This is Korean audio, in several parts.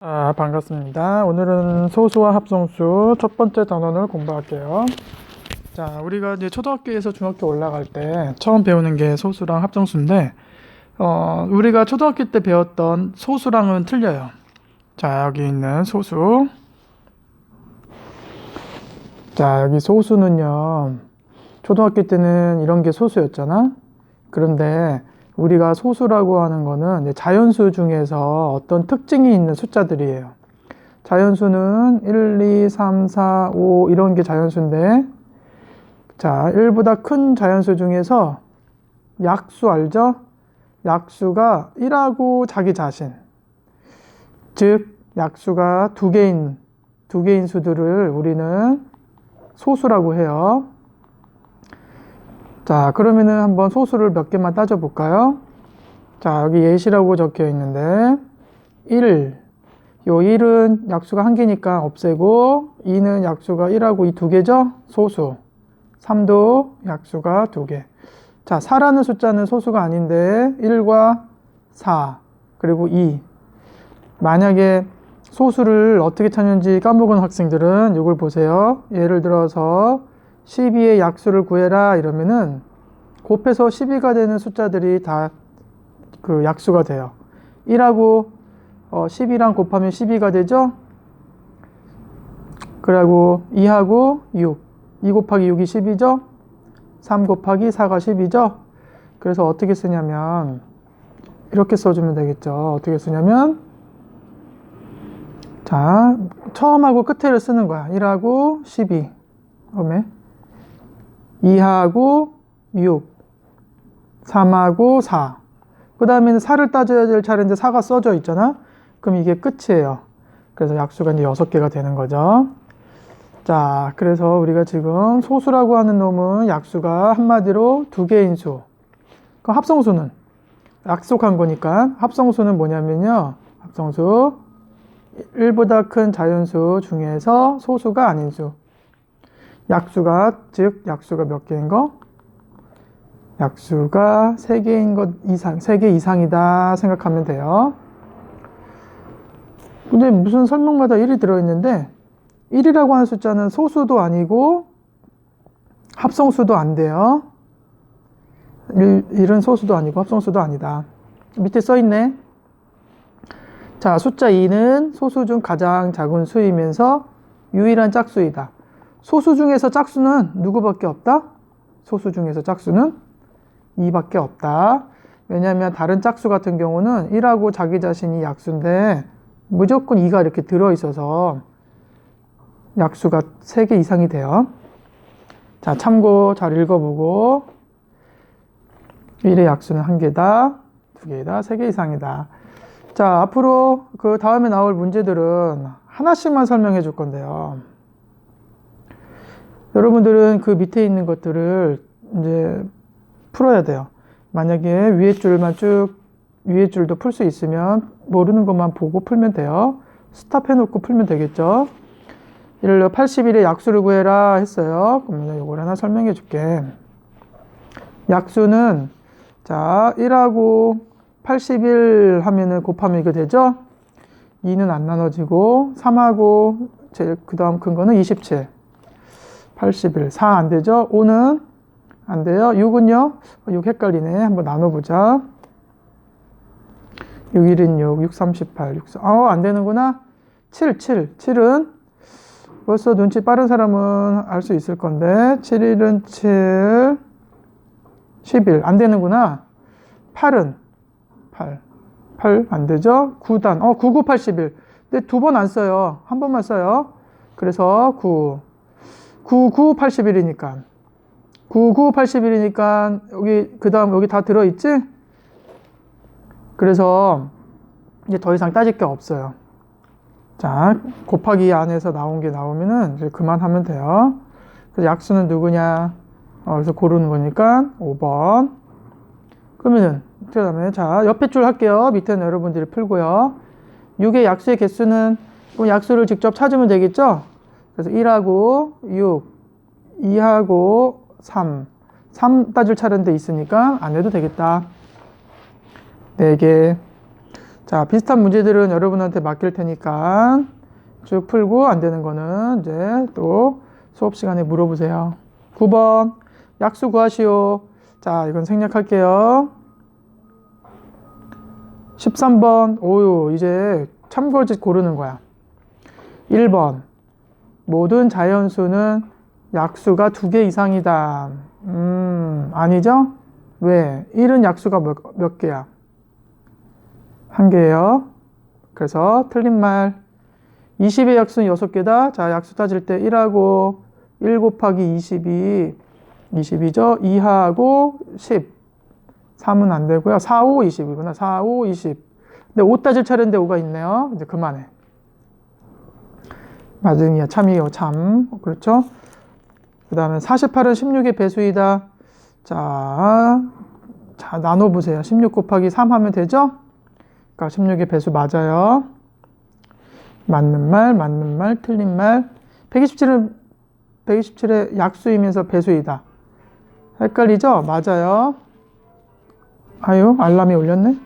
반갑습니다. 오늘은 소수와 합성수 첫 번째 단원을 공부할게요. 자, 우리가 이제 초등학교에서 중학교 올라갈 때 처음 배우는 게 소수랑 합성수인데, 우리가 초등학교 때 배웠던 소수랑은 틀려요. 자, 여기 있는 소수. 자, 여기 소수는요, 초등학교 때는 이런 게 소수였잖아? 그런데 우리가 소수라고 하는 거는 이제 자연수 중에서 어떤 특징이 있는 숫자들이에요. 자연수는 1, 2, 3, 4, 5 이런 게 자연수인데, 자, 1보다 큰 자연수 중에서 약수 알죠? 약수가 1하고 자기 자신. 즉, 약수가 두 개인 수들을 우리는 소수라고 해요. 자, 그러면은 한번 소수를 몇 개만 따져볼까요? 자, 여기 예시라고 적혀 있는데, 1. 요 1은 약수가 한 개니까 없애고, 2는 약수가 1하고 이 두 개죠? 소수. 3도 약수가 두 개. 자, 4라는 숫자는 소수가 아닌데, 1과 4, 그리고 2. 만약에 소수를 어떻게 찾는지 까먹은 학생들은 이걸 보세요. 예를 들어서 12의 약수를 구해라 이러면은 곱해서 12가 되는 숫자들이 다 그 약수가 돼요. 1하고 12랑 곱하면 12가 되죠? 그리고 2하고 6, 2 곱하기 6이 10이죠? 3 곱하기 4가 10이죠? 그래서 어떻게 쓰냐면 이렇게 써주면 되겠죠. 어떻게 쓰냐면 자, 처음하고 끝에를 쓰는 거야. 1하고 12, 그다음에 2하고 6, 3하고 4. 그 다음에는 4를 따져야 될 차례인데 4가 써져 있잖아? 그럼 이게 끝이에요. 그래서 약수가 이제 6개가 되는 거죠. 자, 그래서 우리가 지금 소수라고 하는 놈은 약수가 한마디로 두 개인 수. 그럼 합성수는? 약속한 거니까 합성수는 뭐냐면요. 합성수 1보다 큰 자연수 중에서 소수가 아닌 수. 약수가, 즉 약수가 몇 개인 거? 약수가 3개인 것 이상, 3개 이상이다 생각하면 돼요. 근데 무슨 설명마다 1이 들어있는데 1이라고 하는 숫자는 소수도 아니고 합성수도 안 돼요. 1은 소수도 아니고 합성수도 아니다. 밑에 써있네. 자, 숫자 2는 소수 중 가장 작은 수이면서 유일한 짝수이다. 소수 중에서 짝수는 누구밖에 없다? 소수 중에서 짝수는 2밖에 없다. 왜냐하면 다른 짝수 같은 경우는 1하고 자기 자신이 약수인데 무조건 2가 이렇게 들어있어서 약수가 3개 이상이 돼요. 자, 참고 잘 읽어보고 1의 약수는 1개다, 2개다, 3개 이상이다. 자, 앞으로 그 다음에 나올 문제들은 하나씩만 설명해 줄 건데요. 여러분들은 그 밑에 있는 것들을 이제 풀어야 돼요. 만약에 위에 줄만 쭉 위에 줄도 풀 수 있으면 모르는 것만 보고 풀면 돼요. 스탑 해놓고 풀면 되겠죠. 예를 들어 81의 약수를 구해라 했어요. 그러면 이걸 하나 설명해 줄게. 약수는 자 1하고 81 하면은 곱하면 이거 되죠. 2는 안 나눠지고 3하고 제일 그 다음 큰 거는 27, 81, 4 안 되죠. 5는 안 돼요. 6은요? 6 헷갈리네. 한번 나눠보자. 6, 1은 6, 6, 38, 6, 4. 안 되는구나. 7은 벌써 눈치 빠른 사람은 알 수 있을 건데. 7, 1은 7, 11. 안 되는구나. 8은 8 안 되죠? 9단. 9, 9, 81. 근데 두 번 안 써요. 한 번만 써요. 그래서 9, 9, 81이니까. 9, 9, 81이니까 여기 그 다음 여기 다 들어있지? 그래서 이제 더 이상 따질 게 없어요. 자, 곱하기 안에서 나온 게 나오면은 이제 그만하면 돼요. 그래서 약수는 누구냐? 그래서 고르는 거니까 5번. 그러면은 그 다음에 자 옆에 줄 할게요. 밑에는 여러분들이 풀고요. 6의 약수의 개수는 그럼 약수를 직접 찾으면 되겠죠? 그래서 1하고 6, 2하고 3 따질 차례인데 있으니까 안 해도 되겠다. 4개. 자, 비슷한 문제들은 여러분한테 맡길 테니까 쭉 풀고 안 되는 거는 이제 또 수업 시간에 물어보세요. 9번 약수 구하시오. 자, 이건 생략할게요. 13번 오유 이제 참고짓 고르는 거야. 1번 모든 자연수는 약수가 2개 이상이다. 아니죠? 왜? 1은 약수가 몇 개야? 1개예요. 그래서 틀린 말. 20의 약수는 6개다. 자, 약수 따질 때 1하고 1 곱하기 22 22죠? 2하고 10 3은 안 되고요. 4, 5, 20이구나. 4, 5, 20. 근데 5 따질 차례인데 5가 있네요. 이제 그만해. 맞으니요. 참이요. 참. 그렇죠? 그 다음에 48은 16의 배수이다. 자, 나눠보세요. 16 곱하기 3 하면 되죠? 그러니까 16의 배수 맞아요. 맞는 말, 틀린 말. 127의 약수이면서 배수이다. 헷갈리죠? 맞아요. 아유, 알람이 울렸네.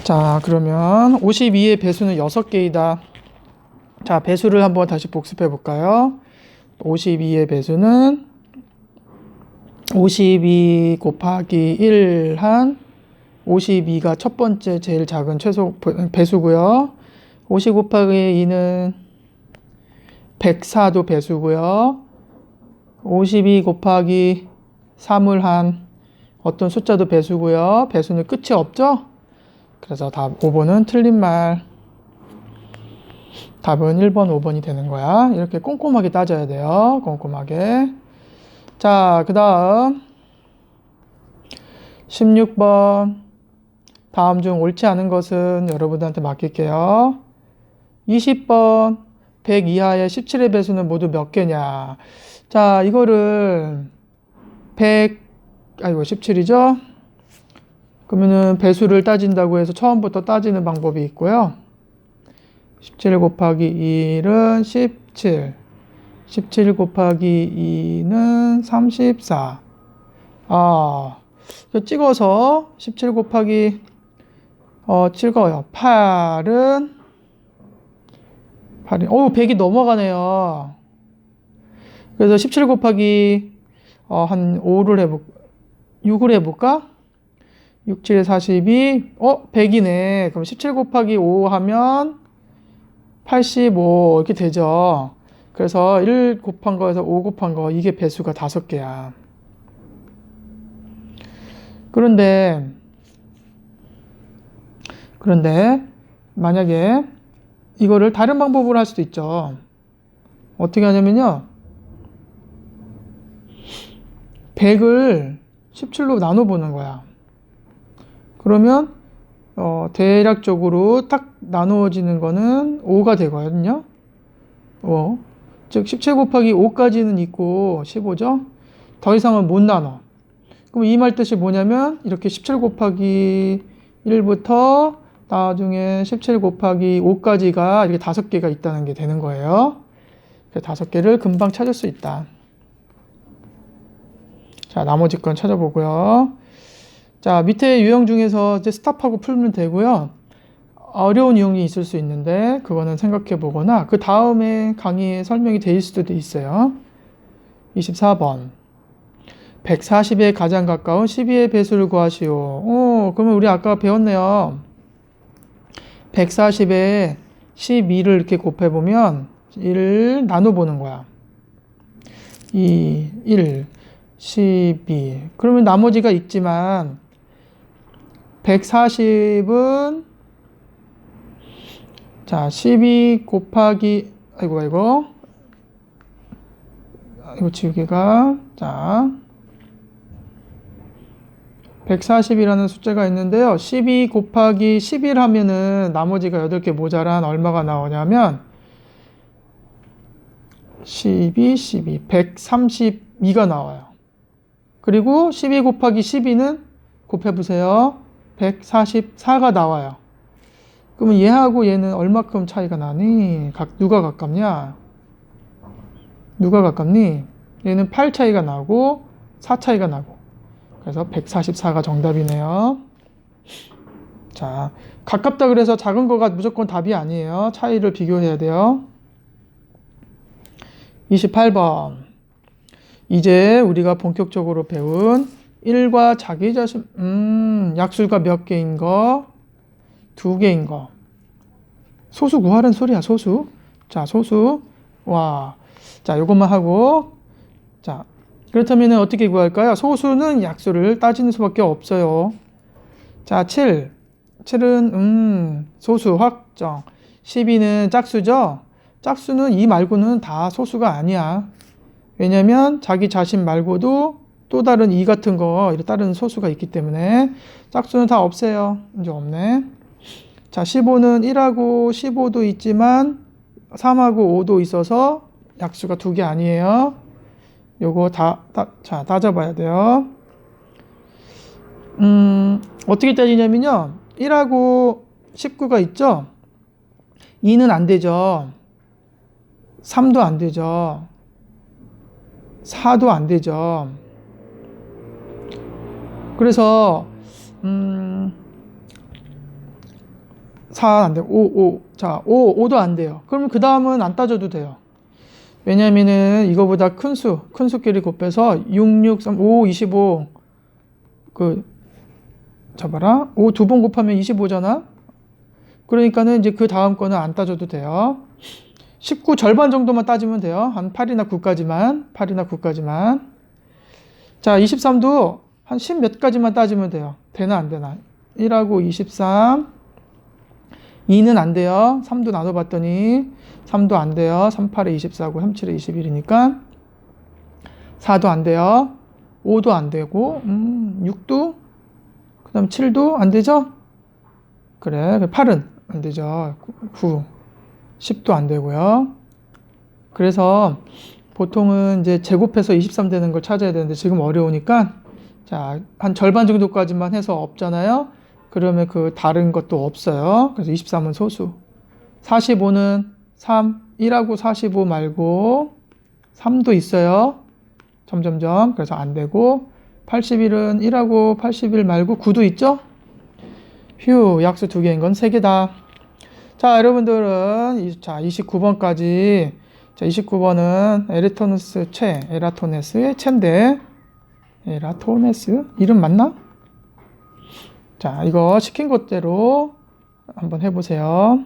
자, 그러면 52의 배수는 6개이다. 자, 배수를 한번 다시 복습해 볼까요? 52의 배수는 52 곱하기 1 한 52가 첫 번째 제일 작은 최소 배수고요. 50 곱하기 2는 104도 배수고요. 52 곱하기 3을 한 어떤 숫자도 배수고요. 배수는 끝이 없죠? 그래서 답 5번은 틀린 말. 답은 1번, 5번이 되는 거야. 이렇게 꼼꼼하게 따져야 돼요. 꼼꼼하게. 자, 그 다음 16번. 다음 중 옳지 않은 것은 여러분들한테 맡길게요. 20번 100 이하의 17의 배수는 모두 몇 개냐. 자, 이거를 17이죠? 그러면은 배수를 따진다고 해서 처음부터 따지는 방법이 있고요. 17 곱하기 1은 17. 17 곱하기 2는 34. 찍어서 17 곱하기 찍어요. 8은 100이 넘어가네요. 그래서 17 곱하기 한 6을 해볼까? 6, 7에 42, 100이네. 그럼 17 곱하기 5 하면 85 이렇게 되죠. 그래서 1 곱한 거에서 5 곱한 거 이게 배수가 5개야. 그런데 만약에 이거를 다른 방법으로 할 수도 있죠. 어떻게 하냐면요. 100을 17로 나눠보는 거야. 그러면 대략적으로 딱 나누어지는 거는 5가 되거든요. 즉 17 곱하기 5까지는 있고 15죠. 더 이상은 못 나눠. 그럼 이 말 뜻이 뭐냐면 이렇게 17 곱하기 1부터 나중에 17 곱하기 5까지가 이렇게 5개가 있다는 게 되는 거예요. 5개를 금방 찾을 수 있다. 자, 나머지 건 찾아보고요. 자, 밑에 유형 중에서 이제 스탑하고 풀면 되고요. 어려운 유형이 있을 수 있는데 그거는 생각해 보거나 그 다음에 강의에 설명이 돼 있을 수도 있어요. 24번 140에 가장 가까운 12의 배수를 구하시오. 그러면 우리 아까 배웠네요. 140에 12를 이렇게 곱해보면 1을 나눠보는 거야. 2, 1, 12. 그러면 나머지가 있지만 140은 자 12 곱하기 이거 지우개가 자 140이라는 숫자가 있는데요. 12 곱하기 11 하면은 나머지가 8개 모자란 얼마가 나오냐면 12, 132가 나와요. 그리고 12 곱하기 12는 곱해보세요. 144가 나와요. 그러면 얘하고 얘는 얼마큼 차이가 나니? 누가 가깝냐? 누가 가깝니? 얘는 8 차이가 나고 4 차이가 나고 그래서 144가 정답이네요. 자, 가깝다 그래서 작은 거가 무조건 답이 아니에요. 차이를 비교해야 돼요. 28번. 이제 우리가 본격적으로 배운 1과 자기 자신, 약수가 몇 개인 거? 2개인 거. 소수 구하라는 소리야, 소수. 자, 소수. 와. 자, 요것만 하고. 자, 그렇다면 어떻게 구할까요? 소수는 약수를 따지는 수밖에 없어요. 자, 7. 7은, 소수 확정. 12는 짝수죠? 짝수는 이 말고는 다 소수가 아니야. 왜냐면 자기 자신 말고도 또 다른 이 같은 거, 다른 소수가 있기 때문에 짝수는 다 없애요. 이제 없네. 자, 15는 1하고 15도 있지만 3하고 5도 있어서 약수가 2개 아니에요. 요거 자, 따져봐야 돼요. 어떻게 따지냐면요. 1하고 19가 있죠? 2는 안 되죠. 3도 안 되죠. 4도 안 되죠. 그래서 4 안 되고 5. 자, 5도 안 돼요. 그러면 그 다음은 안 따져도 돼요. 왜냐면은 이거보다 큰 수끼리 곱해서 6, 6, 3, 5, 25. 잡아라. 5 두 번 곱하면 25잖아. 그러니까는 이제 그 다음 거는 안 따져도 돼요. 19 절반 정도만 따지면 돼요. 한 8이나 9까지만. 8이나 9까지만. 자, 23도 한 10 몇 가지만 따지면 돼요. 되나 안 되나. 1하고 23. 2는 안 돼요. 3도 나눠봤더니 3도 안 돼요. 3, 8에 24고 3, 7에 21이니까 4도 안 돼요. 5도 안 되고 6도 그 다음 7도 안 되죠? 그래. 8은 안 되죠. 9, 10도 안 되고요. 그래서 보통은 이제 제곱해서 23 되는 걸 찾아야 되는데 지금 어려우니까 자, 한 절반 정도까지만 해서 없잖아요. 그러면 그 다른 것도 없어요. 그래서 23은 소수. 45는 3, 1하고 45 말고 3도 있어요. 점점점. 그래서 안 되고 81은 1하고 81 말고 9도 있죠? 휴, 약수 2개인 건 3개다. 자, 여러분들은 자, 29번까지 자, 29번은 에라토네스의 체인데 에라토네스? 이름 맞나? 자, 이거 시킨 것대로 한번 해보세요.